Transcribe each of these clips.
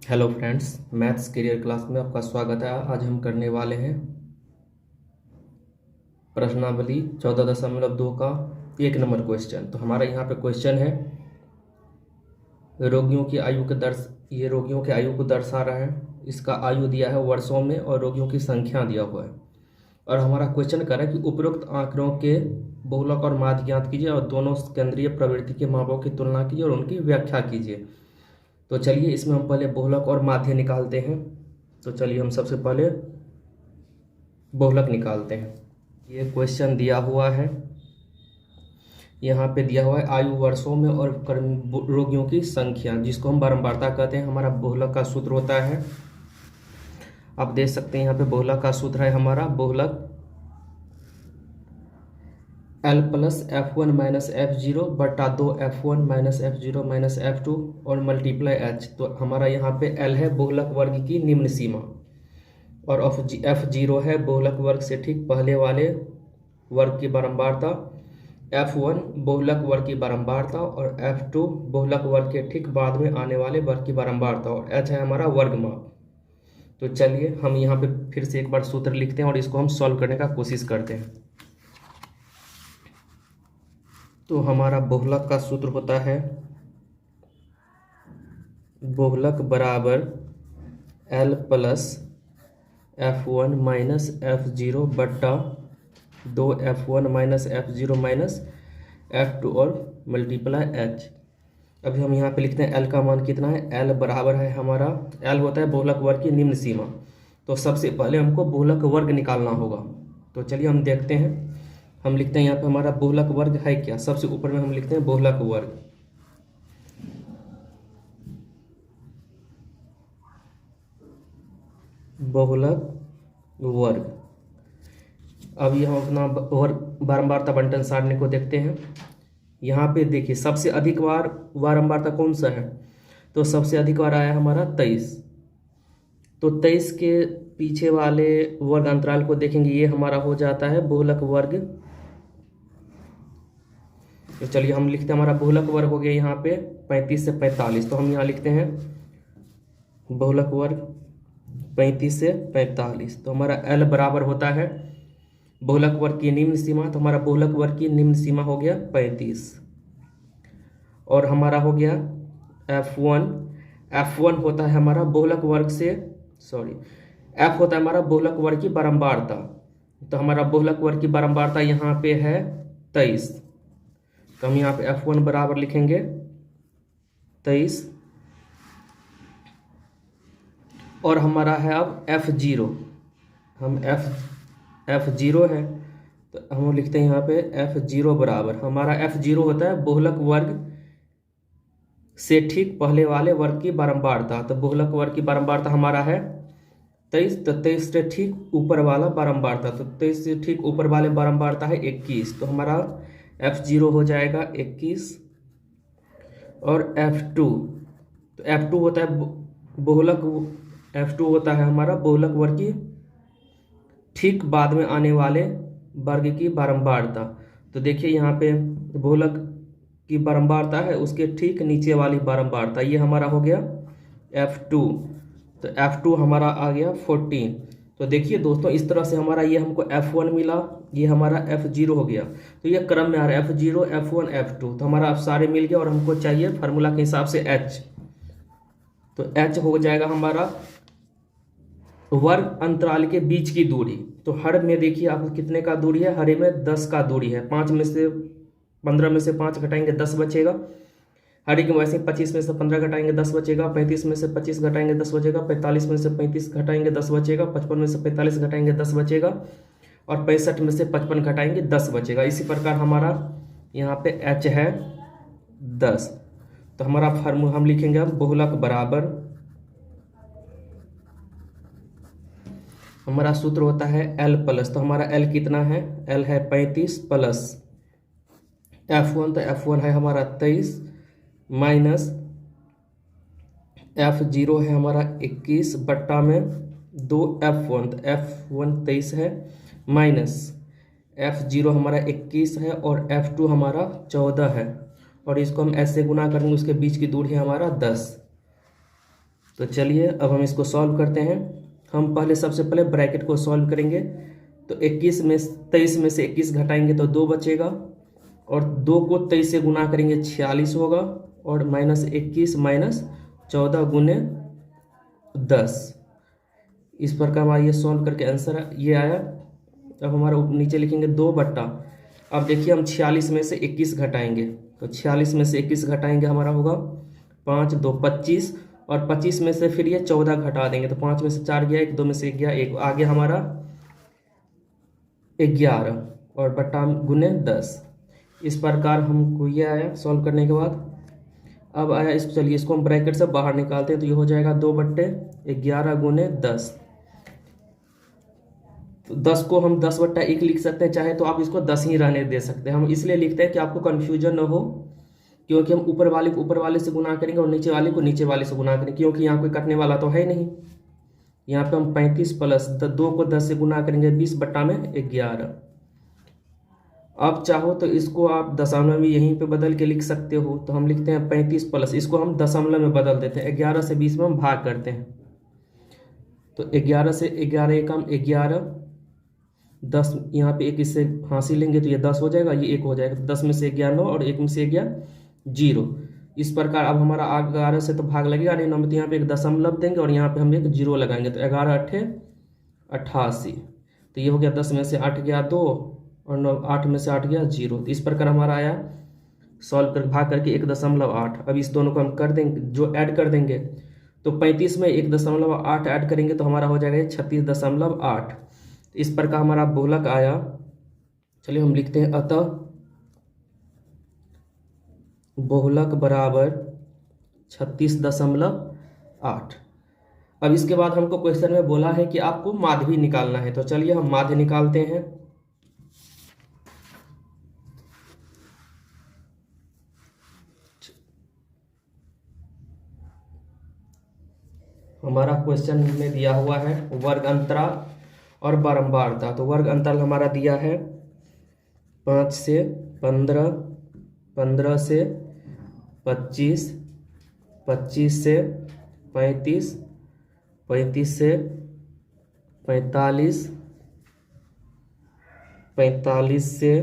Hello friends, maths career class में आपका स्वागत है। आज हम करने वाले हैं प्रश्नावली 14.2 का 1 नंबर क्वेश्चन। तो हमारा यहाँ पे क्वेश्चन है रोगियों की आयु के ये रोगियों की आयु को दर्शा रहा है। इसका आयु दिया है वर्षों में और रोगियों की संख्या दिया हुआ है। और हमारा क्वेश्चन कर रहा है कि उपरोक्त आंकड़ों के बहुलक और माध्य ज्ञात कीजिए और दोनों केंद्रीय प्रवृत्ति के मापों की तुलना कीजिए और उनकी व्याख्या कीजिए। तो चलिए इसमें हम पहले बहुलक और माध्य निकालते हैं। तो चलिए हम सबसे पहले बहुलक निकालते हैं। ये क्वेश्चन दिया हुआ है, यहाँ पे दिया हुआ है आयु वर्षों में और रोगियों की संख्या, जिसको हम बारंबारता कहते हैं। हमारा बहुलक का सूत्र होता है, आप देख सकते हैं यहाँ पे बहुलक का सूत्र है हमारा बहुलक L plus F1 minus F0 बटा 2 F1 minus F0 minus F2 और मल्टीप्लाई H। तो हमारा यहाँ पे L है बहुलक वर्ग की निम्न सीमा और F0 है बहुलक वर्ग से ठीक पहले वाले वर्ग की बारंबारता, F1 बहुलक वर्ग की बारंबारता और F2 बहुलक वर्ग के ठीक बाद में आने वाले वर्ग की बारंबारता और H है हमारा वर्ग माप। तो चलिए हम यहाँ पे फिर से एक बार सूत्र लिखते हैं और इसको हम सॉल्व करने का कोशिश करते हैं। तो हमारा बहुलक का सूत्र होता है बहुलक बराबर L plus F1 minus F0 बट्टा 2 F1 minus F0 minus F2 और मल्टीप्लाई H। अभी हम यहाँ पे लिखते हैं L का मान कितना है। L बराबर है हमारा, L होता है बहुलक वर्ग की निम्न सीमा। तो सबसे पहले हमको बहुलक वर्ग निकालना होगा। तो चलिए हम देखते हैं। हम लिखते हैं यहाँ पे हमारा बहुलक वर्ग है क्या। सबसे ऊपर में हम लिखते हैं बहुलक वर्ग। बहुलक वर्ग। अब ये हम अपना बारंबारता बंटन सारणी को देखते हैं। यहाँ पे देखिए सबसे अधिक बार बारंबारता कौन सा है, तो सबसे अधिक बार आया हमारा 23। तो 23 के पीछे वाले वर्ग अंतराल को देखेंगे, ये हमारा हो जाता है बहुलक वर्ग। तो चलिए हम लिखते हैं हमारा बहुलक वर्ग हो गया यहाँ पे 35 से 45। तो हम यहाँ लिखते हैं बहुलक वर्ग 35 से 45। तो हमारा L बराबर होता है बहुलक वर्ग की निम्न सीमा। तो हमारा बहुलक वर्ग की निम्न सीमा हो गया 35 और हमारा हो गया F1। F1 होता है हमारा बहुलक वर्ग से F होता है हमारा बहुलक वर्ग की बारंबारता। तो हमारा बहुलक वर्ग की बारंबारता यहाँ पे है 23। तो हम यहाँ पे F1 बराबर लिखेंगे 23 और हमारा है अब F0। हम F0 है तो हम लिखते हैं यहाँ पे F0 बराबर, हमारा F0 होता है बहुलक वर्ग से ठीक पहले वाले वर्ग की बारंबारता। तो बहुलक वर्ग की बारंबारता हमारा है 23। तो 23 से ठीक ऊपर वाला बारंबारता, तो 23 से ठीक ऊपर वाले बारंबारता है 21। तो हमारा F0 हो जाएगा 21 और F2। तो F2 होता है बहुलक, F2 होता है हमारा बहुलक वर्ग की ठीक बाद में आने वाले वर्ग की बारंबारता। तो देखिए यहाँ पे बहुलक की बारंबारता है, उसके ठीक नीचे वाली बारंबारता, ये हमारा हो गया F2। तो F2 हमारा आ गया 14। तो देखिए दोस्तों इस तरह से हमारा ये हमको F1 मिला, ये हमारा F0 हो गया। तो ये क्रम में आ रहा है F0 F1 F2। तो हमारा अब सारे मिल गया और हमको चाहिए फार्मूला के हिसाब से H। तो H हो जाएगा हमारा वर्ग अंतराल के बीच की दूरी। तो हर में देखिए आप कितने का दूरी है, हरे में 10 का दूरी है। 5 में से 15 में से 5 घटाएंगे 10 बचेगा। हरे के वैसे 25 में से 15 घटाएंगे 10 बचेगा। 35 में से 25 घटाएंगे 10 बचेगा। 45 में से 35 घटाएंगे 10 बचेगा। 55 में से 45 घटाएंगे 10 बचेगा और 65 में से 55 घटाएंगे 10 बचेगा। इसी प्रकार हमारा यहाँ पे H है 10। तो हमारा फार्मूला हम लिखेंगे अब बहुलक बराबर, हमारा सूत्र होता है L प्लस। तो हमारा L कितना है, L है 35 प्लस F1, तो F1 है हमारा 23 माइनस F0 है हमारा 21 बट्टा में 2 F1, तो F1 23 है माइनस F0 हमारा 21 है और F2 हमारा 14 है और इसको हम ऐसे गुना करेंगे, उसके बीच की दूरी है हमारा 10। तो चलिए अब हम इसको सॉल्व करते हैं। हम पहले सबसे पहले ब्रैकेट को सॉल्व करेंगे। तो 23 में से 21 घटाएंगे तो 2 बचेगा, और 2 को 23 से गुना करेंगे 46 होगा, और -21 -14 गुने 10। इस प्रकार हमारा ये सॉल्व करके आंसर ये आया। अब हमारा नीचे लिखेंगे 2 बट्टा, अब देखिए हम 46 में से 21 घटाएंगे, तो 46 में से 21 घटाएंगे हमारा होगा 5 2 25, और 25 में से फिर ये 14 घटा देंगे, तो 5 में से 4 गया, 1 2 में से 1 गया, 1 आगे हमारा 11 और बट्टा गुने 10। इस प्रकार हमको ये आया सॉल्व करने के बाद। अब आया इसको, चलिए इसको हम ब्रैकेट से बाहर निकालते हैं, तो ये हो जाएगा 2/11 गुने 10। तो 10 को हम 10/1 लिख सकते हैं, चाहे तो आप इसको 10 ही रहने दे सकते हैं। हम इसलिए लिखते हैं कि आपको कन्फ्यूजन न हो, क्योंकि हम ऊपर वाले को ऊपर वाले से गुना करेंगे और नीचे वाले को नीचे वाले से गुना करेंगे, क्योंकि यहाँ कोई कटने वाला तो है नहीं। यहाँ पे हम 35 प्लस 2 को 10 से गुना करेंगे 20/11। आप चाहो तो इसको आप दशमलव में यहीं पे बदल के लिख सकते हो, तो हम लिखते हैं 35 प्लस, इसको हम दशमलव में बदल देते हैं, 11 से 20 में हम भाग करते हैं। तो 11 से 11 एकम 11, 10 यहाँ पे 1 इससे हासिल लेंगे तो ये 10 हो जाएगा, ये 1 हो जाएगा, 10 में से 1 9 और 1 में से 1 0। इस प्रकार अब हमारा 11 से तो भाग लगेगा नहीं, 9 में तो यहाँ पे एक दशमलव देंगे और यहाँ पे हम एक 0 लगाएंगे, तो 11 8 88। तो ये हो गया 10 में से 8 गया 2, और 9 8 में से 8 गया 0। तो इस प्रकार हमारा आया सॉल्व कर भाग करके 1.8। अब इस दोनों को हम कर देंगे, जो ऐड कर देंगे, तो 35 में 1.8 ऐड करेंगे तो हमारा हो जाएगा 36.8। इस प्रकार हमारा बहुलक आया। चलिए हम लिखते हैं, अतः बहुलक बराबर 36.8। अब इसके बाद हमको क्वेश्चन में बोला है कि आपको माध्य भी निकालना है, तो चलिए हम माध्य निकालते हैं। हमारा क्वेश्चन में दिया हुआ है वर्ग अंतराल और बारंबारता। तो वर्ग अंतराल हमारा दिया है 5 से 15, 15 से 25, 25 से 35, 35 से 45, 45 से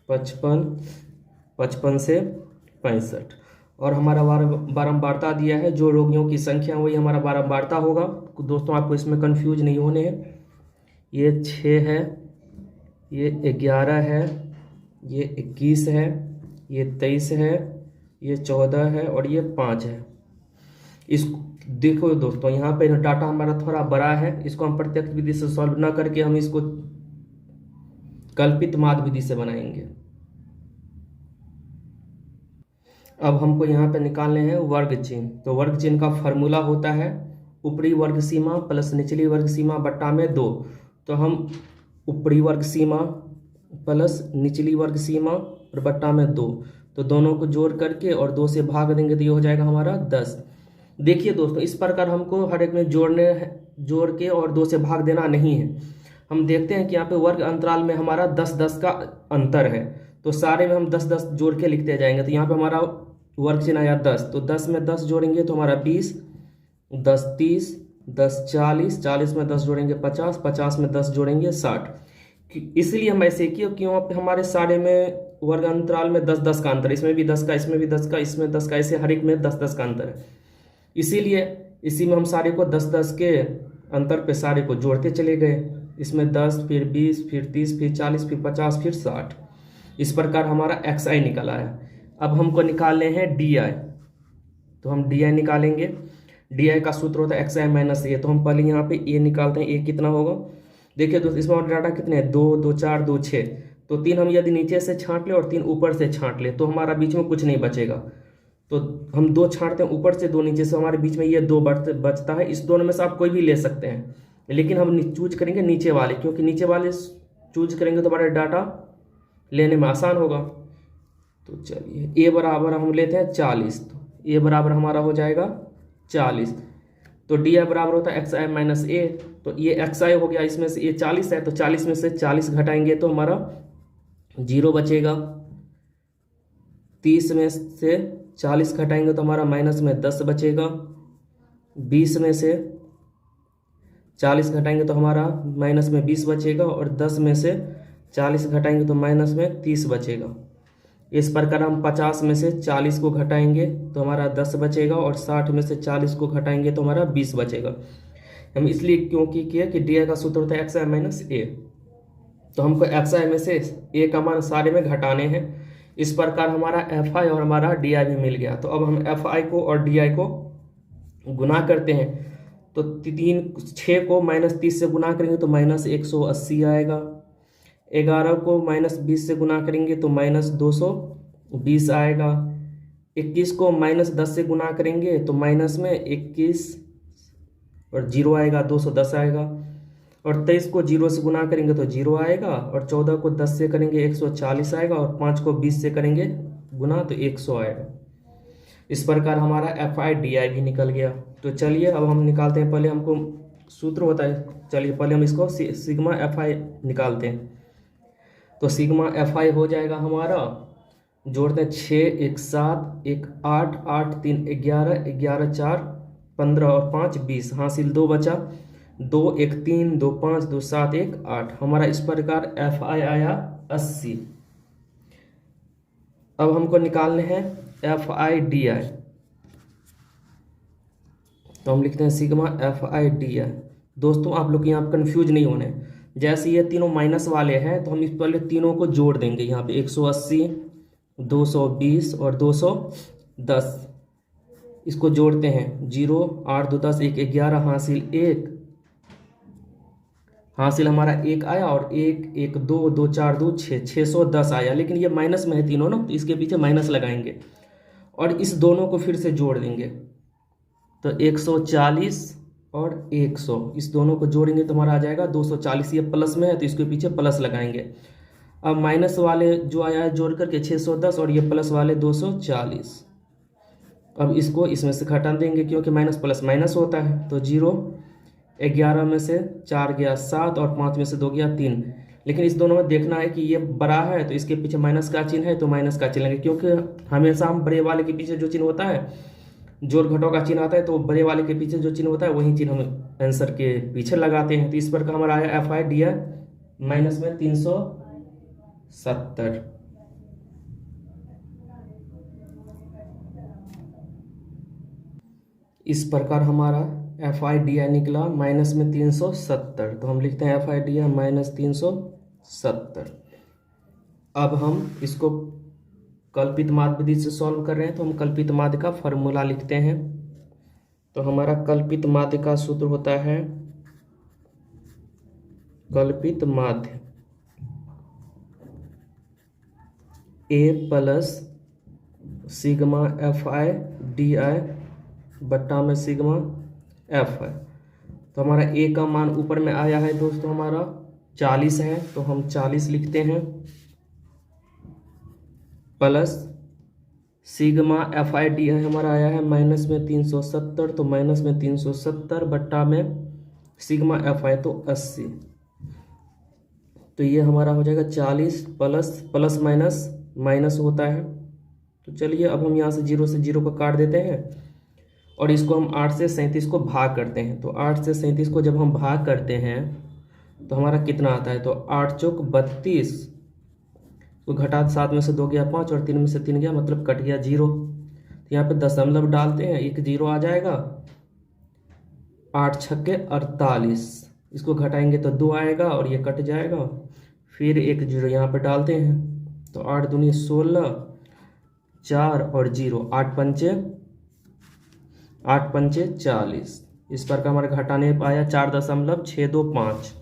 55, 55 से 65। और हमारा बारंबारता दिया है, जो रोगियों की संख्या वही हमारा बारंबारता होगा। दोस्तों आपको इसमें कंफ्यूज नहीं होने हैं। ये 6 है, ये 11 है, ये 21 है, ये 23 है, ये 14 है और ये 5 है। इस देखो दोस्तों, यहाँ पे डाटा हमारा थोड़ा बड़ा है, इसको हम प्रत्यक्ष विधि से सॉल्व ना करके हम इसको कल्पित माध्य विधि से बनाएंगे। अब हमको यहाँ पे निकालने हैं वर्ग चिन्ह। तो वर्ग चिन्ह का फॉर्मूला होता है ऊपरी वर्ग सीमा प्लस निचली वर्ग सीमा बट्टा में 2। तो हम ऊपरी वर्ग सीमा प्लस निचली वर्ग सीमा और बट्टा में 2, तो दोनों को जोड़ करके और 2 से भाग देंगे तो ये हो जाएगा हमारा 10। देखिए दोस्तों, इस प्रकार हमको हर एक में जोड़ के और 2 से भाग देना नहीं है। हम देखते हैं कि यहाँ पे वर्ग अंतराल में हमारा 10-10 का अंतर है, तो सारे में हम 10-10 जोड़ के लिखते जाएंगे। तो यहाँ पे हमारा वर्ग चिन्ह आया 10, तो 10 में 10 जोड़ेंगे तो हमारा 20, 10 30, 10 40, 40 में 10 जोड़ेंगे 50, 50 में 10 जोड़ेंगे 60। इसलिए हम ऐसे किए क्यों, हमारे सारे में वर्ग अंतराल में 10-10 का अंतर, इसमें भी 10 का, इसमें भी 10 का, इसमें 10 का, ऐसे हर एक में 10-10 का अंतर है। इसीलिए इसी में हम सारे को 10-10 के अंतर पे सारे को जोड़ते चले गए। इसमें 10, फिर 20, फिर 30, फिर 40, फिर 50, फिर 60। इस प्रकार हमारा XI निकल आया। अब हमको निकालने हैं DI, तो हम DI निकालेंगे। DI का सूत्र होता है XI माइनस A। तो हम पहले यहाँ पे A निकालते हैं। A कितना होगा, देखिए दोस्तों इसमें डाटा कितने हैं, 2 2 4 2 6। तो 3 हम यदि नीचे से छांट ले और 3 ऊपर से छांट ले तो हमारा बीच में कुछ नहीं बचेगा। तो हम 2 छांटते हैं ऊपर से, 2 नीचे से, हमारे बीच में ये 2 बचता है। इस दोनों में से आप कोई भी ले सकते हैं, लेकिन हम चूज करेंगे नीचे वाले, क्योंकि नीचे वाले चूज करेंगे तो हमारा डाटा लेने में आसान होगा। तो चलिए A बराबर हम लेते हैं 40, तो A बराबर हमारा हो जाएगा 40। तो DI बराबर होता है XI माइनस A। तो ये XI हो गया, इसमें से ये 40 है, तो 40 में से 40 घटाएंगे तो हमारा 0 बचेगा। 30 में से 40 घटाएंगे तो हमारा माइनस में 10 बचेगा। 20 में से 40 घटाएंगे तो हमारा माइनस में 20 बचेगा, और 10 में से 40 घटाएंगे तो माइनस में 30 बचेगा। इस प्रकार हम 50 में से 40 को घटाएंगे तो हमारा 10 बचेगा, और 60 में से 40 को घटाएंगे तो हमारा 20 बचेगा। हम इसलिए क्योंकि किया कि डी आई का सूत्र होता है एक्स आई माइनस ए, तो हमको एक्स आई में से ए का मान सारे में घटाने हैं। इस प्रकार हमारा एफ आई और हमारा डी आई भी मिल गया। तो अब हम एफ आई को और डी आई को गुना करते हैं, तो 6 को माइनस 30 से गुना करेंगे तो माइनस 180 आएगा। 11 को माइनस 20 से गुना करेंगे तो माइनस 220 आएगा। 21 को माइनस 10 से गुना करेंगे तो माइनस में 21 और 0 आएगा, 210 आएगा। और 23 को 0 से गुना करेंगे तो 0 आएगा, और 14 को 10 से करेंगे 140 आएगा, और 5 को 20 से करेंगे गुना तो 100 आएगा। इस प्रकार हमारा एफ आई डी आई भी निकल गया। तो चलिए अब हम निकालते हैं। पहले हमको सूत्र होता है, चलिए पहले हम इसको सिग्मा एफ आई निकालते हैं। तो सिग्मा एफ आई हो जाएगा हमारा, जोड़ते हैं 6 1 7 1 8 8 3 11 11 4 15 और 5 20, हासिल 2 बचा, 2 1 3 2 5 2 7 1 8। हमारा इस प्रकार एफ आई आया 80। अब हमको निकालने हैं एफ आई डी आई। तो हम लिखते हैं सिग्मा एफ आई डी आई। दोस्तों आप लोग यहाँ कंफ्यूज नहीं होने, जैसे ये तीनों माइनस वाले हैं तो हम इस पहले तीनों को जोड़ देंगे। यहाँ पे 180 220 और 210 इसको जोड़ते हैं। 0 8 2 10 1 11 हासिल 1, हासिल हमारा 1 आया, और 1 1 2 2 4 2 6 610 आया। लेकिन ये माइनस में है तीनों ना, तो इसके पीछे माइनस लगाएंगे और इस दोनों को फिर से जोड़ देंगे। तो 140 और 100 इस दोनों को जोड़ेंगे तो हमारा आ जाएगा 240। ये प्लस में है तो इसके पीछे प्लस लगाएंगे। अब माइनस वाले जो आया है जोड़ करके 610, और ये प्लस वाले 240। अब इसको इसमें से घटा देंगे क्योंकि माइनस प्लस माइनस होता है। तो 0 11 में से 4 गया 7, और 5 में से 2 गया 3। लेकिन इस दोनों में देखना है कि ये बड़ा है तो इसके पीछे माइनस का चिन्ह है तो माइनस का चिन्ह लेंगे, क्योंकि हमेशा हम बड़े वाले के पीछे जो चिन्ह होता है, जोड़ घटाव का चिन्ह आता है, तो बड़े वाले के पीछे जो चिन्ह होता है वही चिन्ह हम आंसर के पीछे लगाते हैं। तो इस पर का हमारा आया F I D I minus में 370। इस प्रकार हमारा एफ आई डी आई निकला माइनस में 370। तो हम लिखते हैं F I D I minus 370। अब हम इसको कल्पित माध्य विधि से सॉल्व कर रहे हैं, तो हम कल्पित माध्य का फॉर्मूला लिखते हैं। तो हमारा कल्पित माध्य का सूत्र होता है कल्पित माध्य A plus sigma F I D I बट्टा में सिग्मा एफ आई। तो हमारा ए का मान ऊपर में आया है दोस्तों हमारा 40 है, तो हम 40 लिखते हैं, plus sigma F I D आई हमारा आया है माइनस में 370। तो माइनस में 370 बट्टा में सिग्मा एफ आई तो 80। तो ये हमारा हो जाएगा 40 प्लस प्लस माइनस माइनस होता है। तो चलिए अब हम यहाँ से 0 से 0 को काट देते हैं, और इसको हम 8 से 37 को भाग करते हैं। तो 8 से 37 को जब हम भाग करते हैं तो हमारा कितना आता है, तो 8 चौक 32 को घटा 7 में से 2 गया 5, और 3 में से 3 गया, मतलब कट गया 0। तो यहाँ पे दशमलव डालते हैं, एक 0 आ जाएगा। 8 छक्के 48, इसको घटाएंगे तो 2 आएगा और ये कट जाएगा। फिर एक 0 यहाँ पे डालते हैं, तो 8 दूनी 16, 4 और 0, 8 पंचे 40। इस पर का हमारे घटाने पाया 4.625।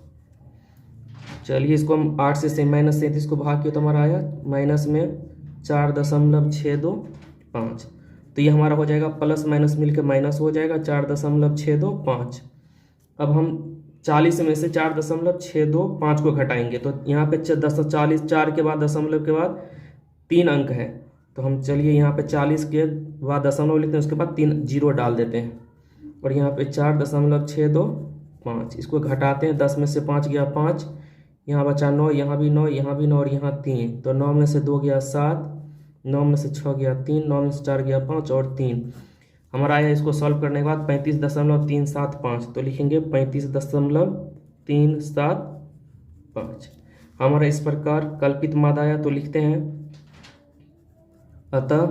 चलिए इसको हम 8 से माइनस 37 को भाग किया तो हमारा आया माइनस में 4.625। तो ये हमारा हो जाएगा प्लस माइनस मिलकर माइनस हो जाएगा 4.625। अब हम 40 में से 4.625 को घटाएंगे, तो यहाँ पे 40 4 के बाद दशमलव के बाद 3 अंक है। तो हम चलिए यहाँ पे 40 के बाद दशमलव लिखते हैं, उसके बाद 3 0 डाल देते हैं, और यहाँ पे 4.625 इसको घटाते हैं। 10 में से 5 गया 5, यहाँ बचा 9, यहाँ भी 9, यहाँ भी 9 और यहाँ 3। तो 9 में से 2 गया 7, 9 में से 6 गया 3, 9 में से 4 गया 5 और 3, हमारा आया, इसको सॉल्व करने के बाद 35.375, तो लिखेंगे 35.375। हमारा इस प्रकार कल्पित माध्य आया, तो लिखते हैं अतः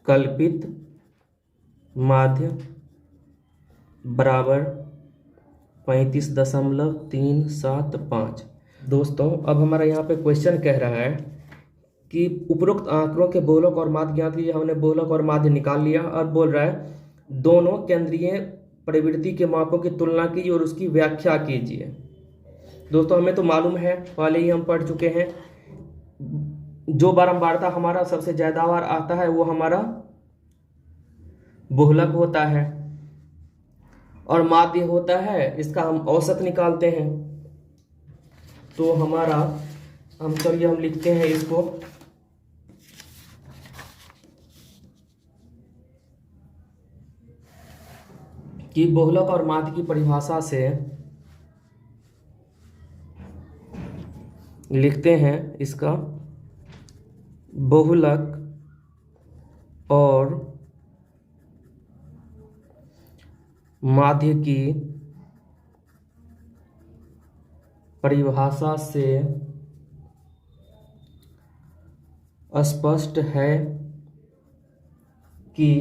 कल्पित माध्य बराबर 35.375। दोस्तों अब हमारा यहाँ पे क्वेश्चन कह रहा है कि उपरोक्त आंकड़ों के बहुलक और माध्य ज्ञात कीजिए। हमने बहुलक और माध्य निकाल लिया और बोल रहा है दोनों केंद्रीय प्रवृत्ति के मापों की तुलना कीजिए और उसकी व्याख्या कीजिए। दोस्तों हमें तो मालूम है, पहले ही हम पढ़ चुके हैं, जो बारंबारता हमारा सबसे ज्यादा बार आता है वो हमारा बहुलक होता है और माध्य होता है, इसका हम औसत निकालते हैं। तो हमारा हम लिखते हैं इसको कि बहुलक और माध्य की परिभाषा से लिखते हैं इसका बहुलक और माध्य की परिभाषा से स्पष्ट है कि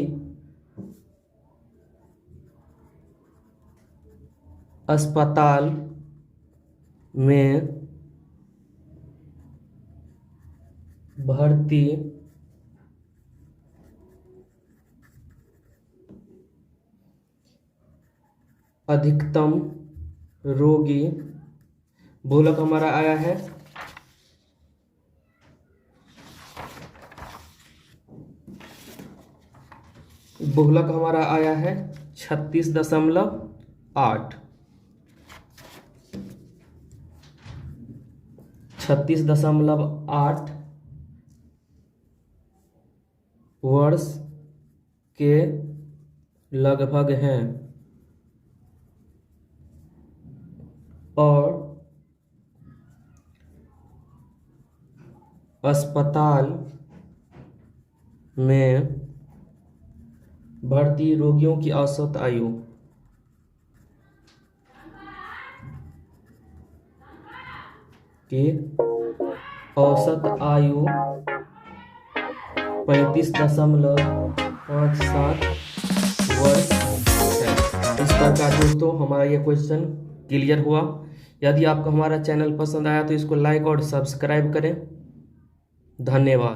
अस्पताल में भर्ती अधिकतम रोगी, बहुलक हमारा आया है बहुलक हमारा आया है 36.8 36.8 वर्ष के लगभग हैं और अस्पताल में भर्ती रोगियों की औसत आयु की औसत आयु 35.57 वर्ष है। इस प्रकार दोस्तों हमारा यह क्वेश्चन क्लियर हुआ। यदि आपको हमारा चैनल पसंद आया तो इसको लाइक और सब्सक्राइब करें। धन्यवाद।